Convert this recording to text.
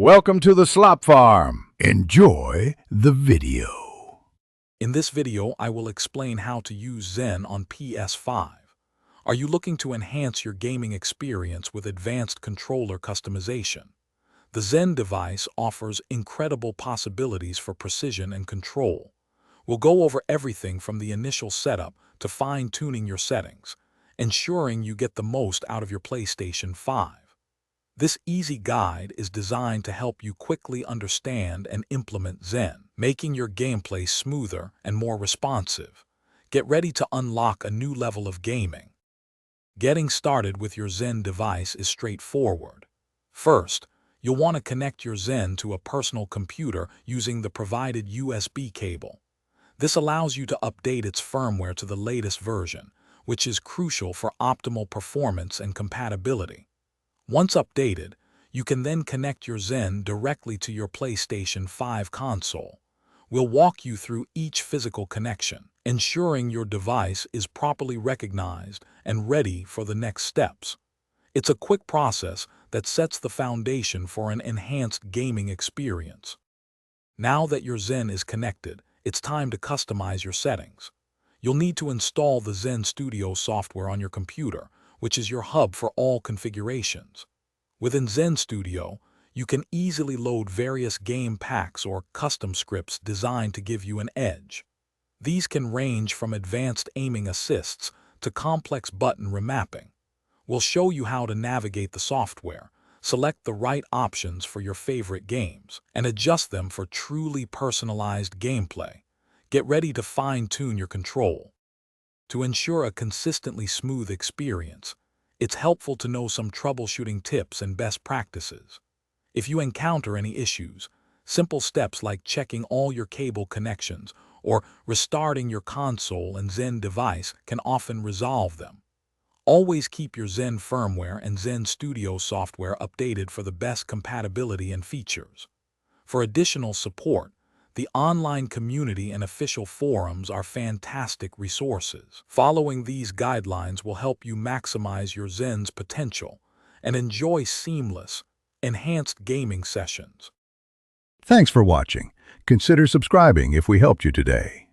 Welcome to the Slop Farm. Enjoy the video. In this video, I will explain how to use Zen on PS5. Are you looking to enhance your gaming experience with advanced controller customization? The Zen device offers incredible possibilities for precision and control. We'll go over everything from the initial setup to fine-tuning your settings, ensuring you get the most out of your PlayStation 5. This easy guide is designed to help you quickly understand and implement Zen, making your gameplay smoother and more responsive. Get ready to unlock a new level of gaming. Getting started with your Zen device is straightforward. First, you'll want to connect your Zen to a personal computer using the provided USB cable. This allows you to update its firmware to the latest version, which is crucial for optimal performance and compatibility. Once updated, you can then connect your Zen directly to your PlayStation 5 console. We'll walk you through each physical connection, ensuring your device is properly recognized and ready for the next steps. It's a quick process that sets the foundation for an enhanced gaming experience. Now that your Zen is connected, it's time to customize your settings. You'll need to install the Zen Studio software on your computer, which is your hub for all configurations. Within Zen Studio, you can easily load various game packs or custom scripts designed to give you an edge. These can range from advanced aiming assists to complex button remapping. We'll show you how to navigate the software, select the right options for your favorite games, and adjust them for truly personalized gameplay. Get ready to fine-tune your control. To ensure a consistently smooth experience, it's helpful to know some troubleshooting tips and best practices. If you encounter any issues, simple steps like checking all your cable connections or restarting your console and Zen device can often resolve them. Always keep your Zen firmware and Zen Studio software updated for the best compatibility and features. For additional support, the online community and official forums are fantastic resources. Following these guidelines will help you maximize your Zen's potential and enjoy seamless, enhanced gaming sessions. Thanks for watching. Consider subscribing if we helped you today.